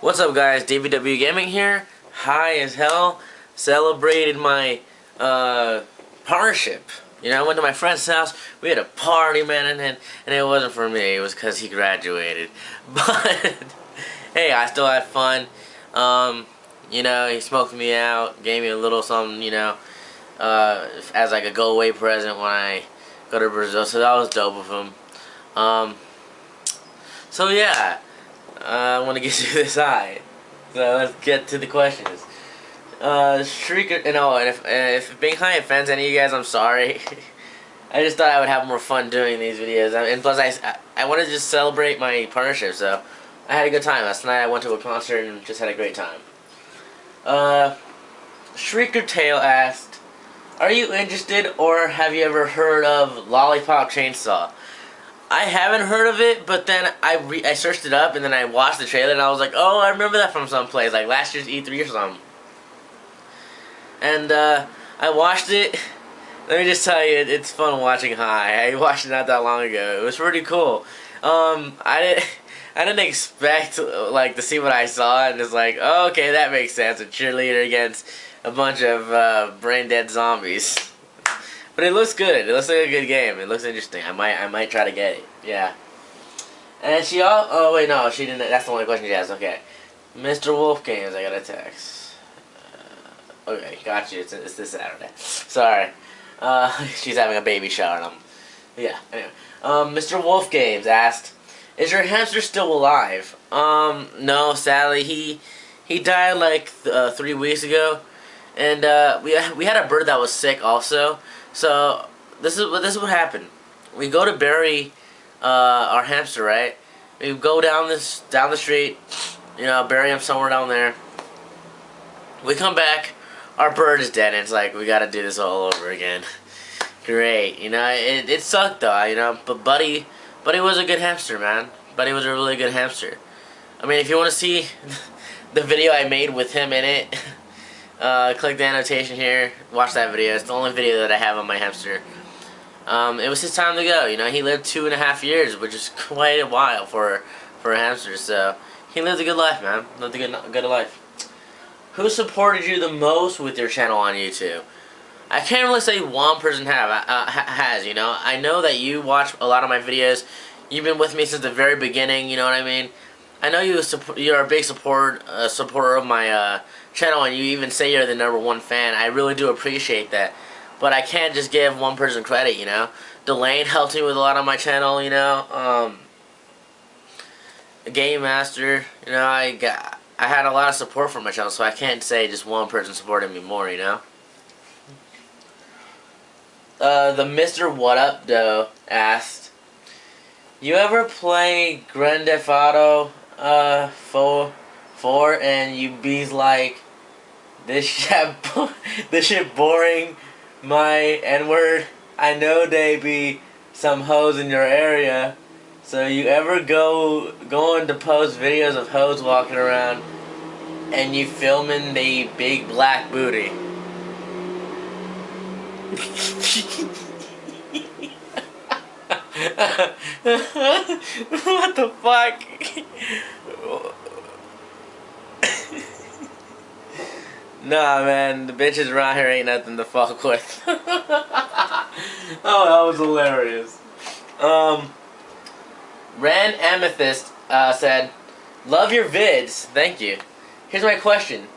What's up, guys? DVW Gaming here. High as hell. Celebrated my partnership. You know, I went to my friend's house. We had a party, man, and it wasn't for me. It was because he graduated. But hey, I still had fun. You know, he smoked me out, gave me a little something, you know, as like a go-away present when I go to Brazil. So that was dope of him. So yeah. I want to get to this high. So let's get to the questions. Shrieker, and if being high offends any of you guys, I'm sorry. I just thought I would have more fun doing these videos, and plus I wanted to just celebrate my partnership, so I had a good time last night. I went to a concert and just had a great time. Shrieker Tail asked, "Are you interested, or have you ever heard of Lollipop Chainsaw?" I haven't heard of it, but then I searched it up, and then I watched the trailer, and I was like, oh, I remember that from someplace, like last year's E3 or something. And I watched it. Let me just tell you, it's fun watching High. I watched it not that long ago. It was pretty cool. I didn't expect like to see what I saw, and it's like, oh, okay, that makes sense. A cheerleader against a bunch of brain dead zombies. But it looks good. It looks like a good game. It looks interesting. I might try to get it. Yeah. And she oh wait, no, she didn't. That's the only question she asked. Okay. Mr. Wolf Games, I got a text. Okay, got you. It's this Saturday. Sorry. She's having a baby shower. And yeah. Anyway, Mr. Wolf Games asked, "Is your hamster still alive?" No, sadly, he died like 3 weeks ago, and we had a bird that was sick also. So this is what happened. We go to bury our hamster, right? We go down the street, you know, bury him somewhere down there. We come back, our bird is dead, and it's like we gotta do this all over again. Great, you know, it sucked though, you know, but Buddy was a good hamster, man. Buddy was a really good hamster. I mean, if you want to see the video I made with him in it. Click the annotation here, watch that video. It's the only video that I have on my hamster. It was his time to go, you know. He lived 2.5 years, which is quite a while for a hamster, so he lived a good life, man. Lived a good life. Who supported you the most with your channel on YouTube? I can't really say one person has, you know. I know that you watch a lot of my videos. You've been with me since the very beginning, you know what I mean? I know you're a big supporter of my channel, and you even say you're the #1 fan. I really do appreciate that. But I can't just give one person credit, you know. Delane helped me with a lot on my channel, you know. Game Master, you know, I had a lot of support from my channel, so I can't say just one person supported me more, you know. The Mr. What Up Doe asked, "You ever play Grand Theft Auto 4 and you bees like, this shit boring, my N-word? I know they be some hoes in your area, so you ever going to post videos of hoes walking around and you filming the big black booty?" What the fuck? Nah, man, the bitches around here ain't nothing to fuck with. Oh, that was hilarious. Ran Amethyst said, "Love your vids." Thank you. Here's my question.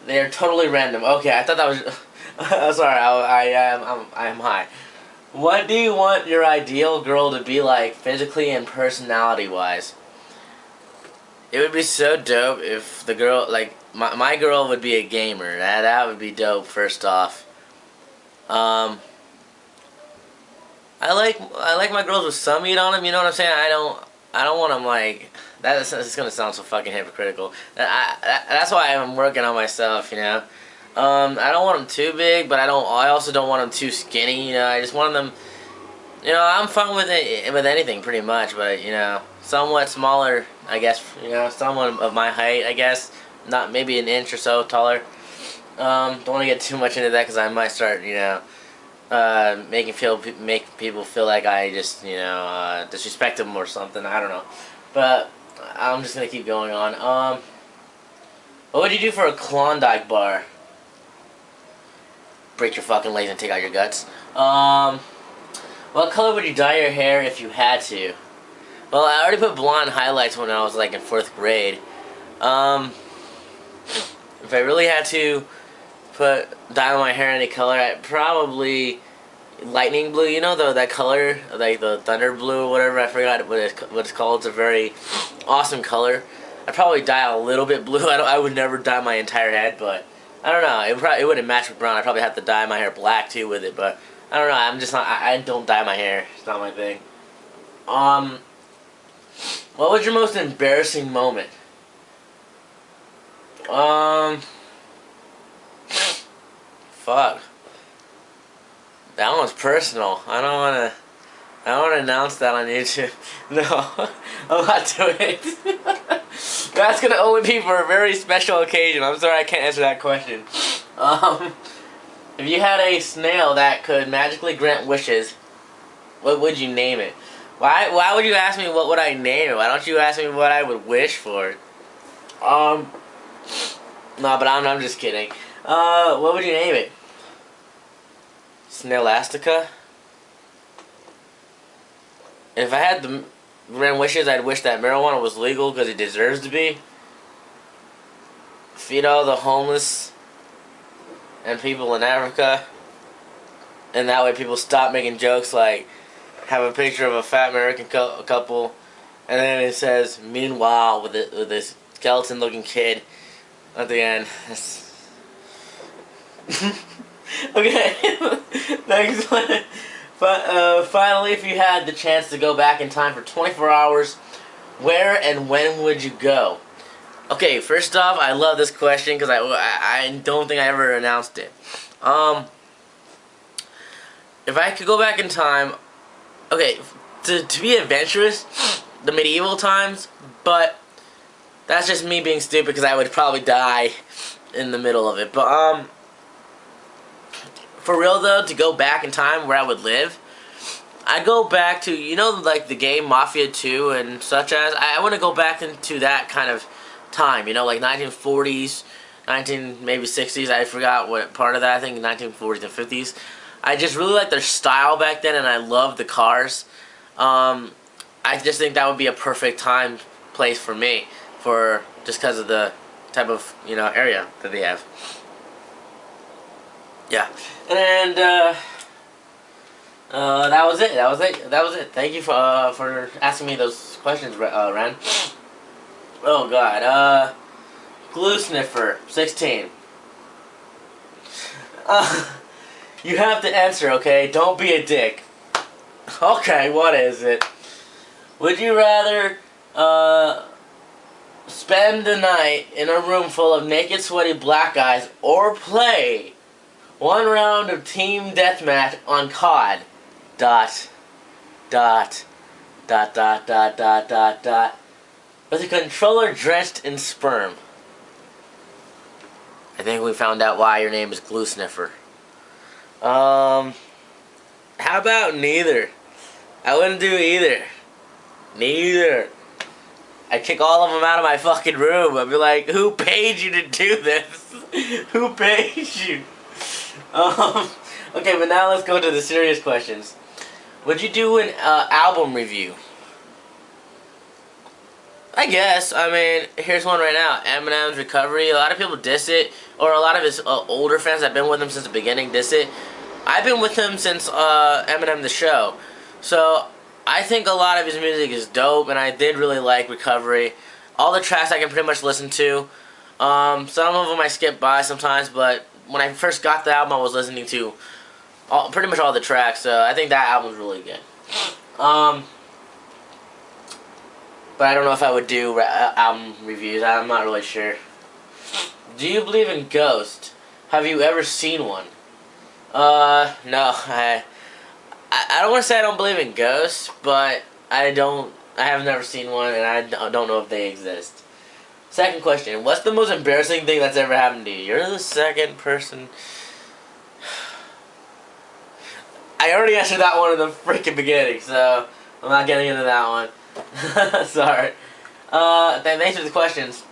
They are totally random. Okay, I thought that was. Sorry, I am high. What do you want your ideal girl to be like, physically and personality-wise? It would be so dope if the girl, like, my girl would be a gamer. That would be dope, first off. I like my girls with some meat on them, you know what I'm saying? I don't want them like, it's gonna sound so fucking hypocritical. That's why I'm working on myself, you know? I don't want them too big, but I also don't want them too skinny, you know? I just want them, you know, I'm fine with anything pretty much, but, you know, somewhat smaller, I guess, you know, someone of my height, I guess, not maybe an inch or so taller. Don't want to get too much into that because I might start, you know, make people feel like I just, you know, disrespect them or something. I don't know, but I'm just gonna keep going on. What would you do for a Klondike bar? Break your fucking legs and take out your guts. What color would you dye your hair if you had to? Well, I already put blonde highlights when I was like in 4th grade. If I really had to dye my hair any color, I'd probably lightning blue. You know that color, like the thunder blue or whatever. I forgot what it's called. It's a very awesome color. I'd probably dye a little bit blue. I would never dye my entire head, but I don't know. It wouldn't match with brown. I'd probably have to dye my hair black too with it, but I don't know. I'm just not. I don't dye my hair. It's not my thing. What was your most embarrassing moment? Fuck. That one's personal. I don't wanna announce that on YouTube. No, I'm not doing it. That's gonna only be for a very special occasion. I'm sorry I can't answer that question. If you had a snail that could magically grant wishes, what would you name it? Why would you ask me what would I name it? Why don't you ask me what I would wish for? No, but I'm just kidding. What would you name it? Snailastica? If I had the grand wishes, I'd wish that marijuana was legal because it deserves to be. Feed all the homeless and people in Africa. And that way people stop making jokes like have a picture of a fat American couple and then it says, meanwhile, with this skeleton looking kid at the end. Okay, next one. But finally, if you had the chance to go back in time for 24 hours, where and when would you go? Okay, first off, I love this question because I don't think I ever announced it. If I could go back in time, okay, to be adventurous, the medieval times, but that's just me being stupid because I would probably die in the middle of it. But for real though, to go back in time where I would live, I'd go back to, you know, like the game Mafia 2 and such as. I want to go back into that kind of time, you know, like 1940s, maybe 60s. I forgot what part of that. I think 1940s and 50s. I just really liked their style back then, and I loved the cars. I just think that would be a perfect place for me, just because of the type of, you know, area that they have. Yeah, and that was it. That was it. Thank you for asking me those questions, Ren. Oh God, Glue Sniffer 16. You have to answer, okay? Don't be a dick. Okay, what is it? Would you rather spend the night in a room full of naked, sweaty black guys, or play one round of team deathmatch on COD? With a controller drenched in sperm. I think we found out why your name is Glue Sniffer. How about neither? I wouldn't do either. Neither. I'd kick all of them out of my fucking room. I'd be like, who paid you to do this? Who paid you? Okay, but now let's go to the serious questions. Would you do an album review? I guess. I mean, here's one right now. Eminem's Recovery. A lot of people diss it, or a lot of his older fans that have been with him since the beginning diss it. I've been with him since Eminem the Show. So, I think a lot of his music is dope, and I did really like Recovery. All the tracks I can pretty much listen to. Some of them I skip by sometimes, but when I first got the album, I was listening to pretty much all the tracks, so I think that album's really good. But I don't know if I would do album reviews. I'm not really sure. Do you believe in ghosts? Have you ever seen one? No. I don't want to say I don't believe in ghosts, but I have never seen one, and I don't know if they exist. Second question. What's the most embarrassing thing that's ever happened to you? You're the second person. I already answered that one in the freaking beginning, so I'm not getting into that one. Sorry. Thanks for the questions.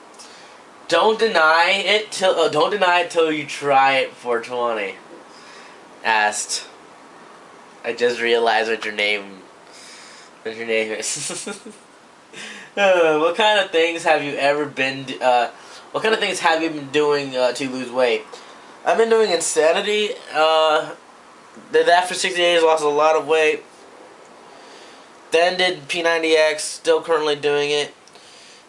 Don't deny it till you try it. 420 asked. I just realized what your name is. What kind of things have you ever been? What kind of things have you been doing to lose weight? I've been doing Insanity. Did that for 60 days. Lost a lot of weight. Then did P90X. Still currently doing it.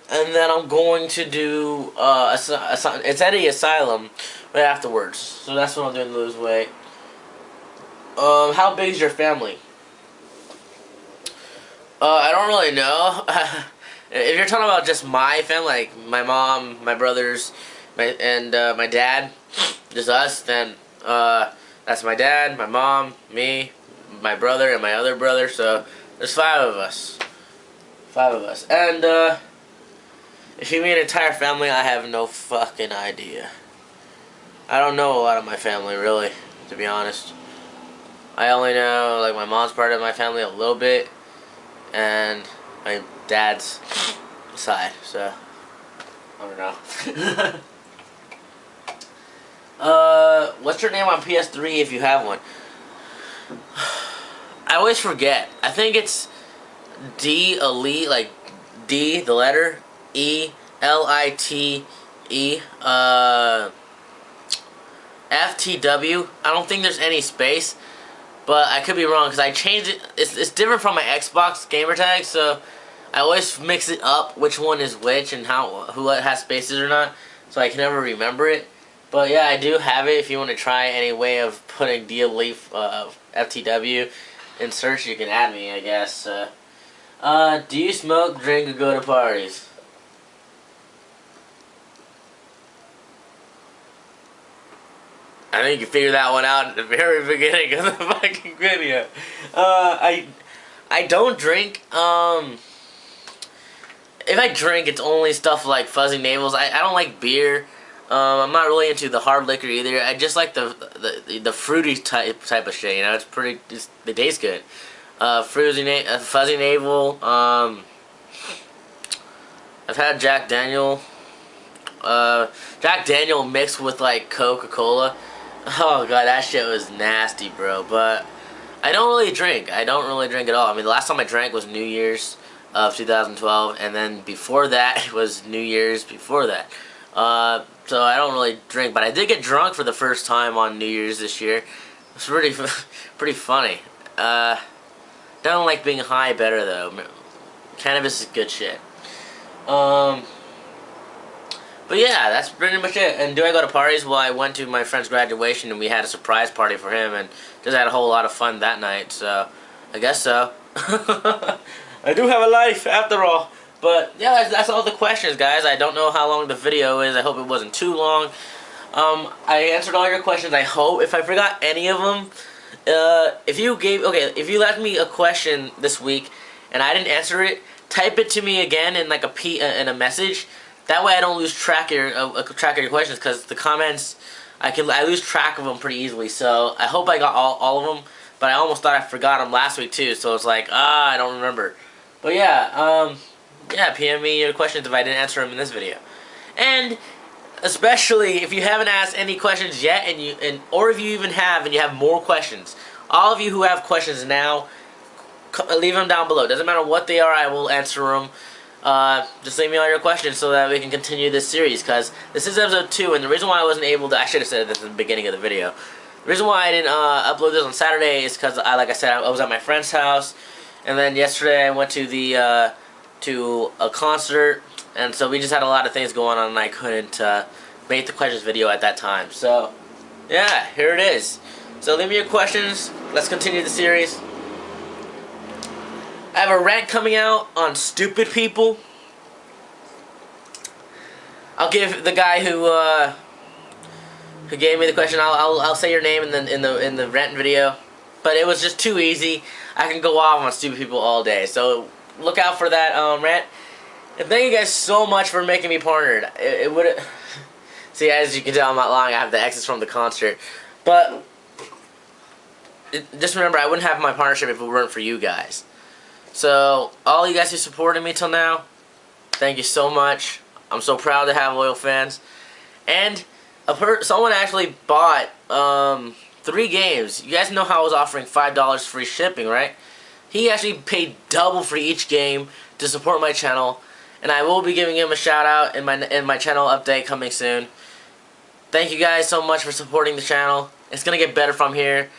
And then I'm going to do Insanity Asylum right afterwards. So that's what I'm doing to lose weight. How big is your family? I don't really know. If you're talking about just my family, like my mom, my brothers, and my dad, just us, then that's my dad, my mom, me, my brother, and my other brother. So there's 5 of us. 5 of us. And if you mean entire family, I have no fucking idea. I don't know a lot of my family, really, to be honest. I only know, like, my mom's part of my family a little bit, and my dad's side, so I don't know. What's your name on PS3 if you have one? I always forget. I think it's D Elite, like D, the letter, E, L-I-T-E, FTW. I don't think there's any space. But I could be wrong because I changed it. It's different from my Xbox gamer tag, so I always mix it up which one is which and who has spaces or not, so I can never remember it. But yeah, I do have it. If you want to try any way of putting DLeaf FTW in search, you can add me, I guess. Do you smoke, drink, or go to parties? I think you can figure that one out at the very beginning of the fucking video. I don't drink. If I drink, it's only stuff like Fuzzy Navels. I don't like beer. I'm not really into the hard liquor either. I just like the fruity type of shit. You know, they taste good. Fuzzy Navel. I've had Jack Daniel. Jack Daniel mixed with like Coca-Cola. Oh god, that shit was nasty, bro. But I don't really drink. I don't really drink at all. I mean, the last time I drank was New Year's of 2012, and then before that it was New Year's before that. So I don't really drink, but I did get drunk for the first time on New Year's this year. It's pretty funny. Don't like being high better though. Cannabis is good shit. But yeah, that's pretty much it. And do I go to parties? Well, I went to my friend's graduation and we had a surprise party for him and just had a whole lot of fun that night, so I guess so. I do have a life after all. But yeah, that's all the questions, guys. I don't know how long the video is. I hope it wasn't too long. I answered all your questions, I hope. If I forgot any of them, if you left me a question this week and I didn't answer it, type it to me again in like in a message. That way I don't lose track of your questions, because the comments, I lose track of them pretty easily. So I hope I got all of them, but I almost thought I forgot them last week too. So it's like, I don't remember. But yeah, PM me your questions if I didn't answer them in this video. And especially if you haven't asked any questions yet, or if you even have and you have more questions, all of you who have questions now, leave them down below. Doesn't matter what they are, I will answer them. Just leave me all your questions so that we can continue this series, because this is episode 2, and the reason why I wasn't able to, I should have said this at the beginning of the video. The reason why I didn't upload this on Saturday is because, like I said, I was at my friend's house, and then yesterday I went to to a concert, and so we just had a lot of things going on, and I couldn't make the questions video at that time. So, yeah, here it is. So leave me your questions. Let's continue the series. I have a rant coming out on stupid people. I'll give the guy who gave me the question. I'll say your name in the rant video, but it was just too easy. I can go off on stupid people all day. So look out for that rant. And thank you guys so much for making me partnered. It would see, as you can tell, I'm not lying. I have the exits from the concert, but just remember, I wouldn't have my partnership if it weren't for you guys. So, all you guys who supported me till now, Thank you so much. I'm so proud to have loyal fans. And someone actually bought 3 games. You guys know how I was offering $5 free shipping, right? He actually paid double for each game to support my channel, and I will be giving him a shout out in my channel update coming soon. Thank you guys so much for supporting the channel. It's gonna get better from here.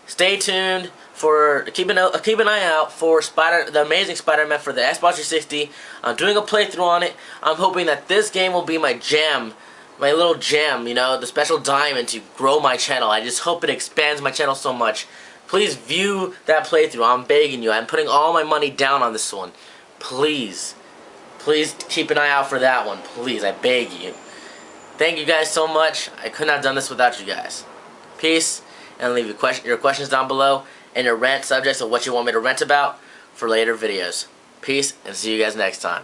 Stay tuned for keep an eye out for the Amazing Spider-Man for the Xbox 360. I'm doing a playthrough on it. I'm hoping that this game will be my gem, my little gem, you know, the special diamond to grow my channel. I just hope it expands my channel so much. Please view that playthrough. I'm begging you. I'm putting all my money down on this one. Please. Please keep an eye out for that one. Please, I beg you. Thank you guys so much. I couldn't have done this without you guys. Peace, and leave your questions down below and your rant subjects of what you want me to rant about for later videos. Peace, and see you guys next time.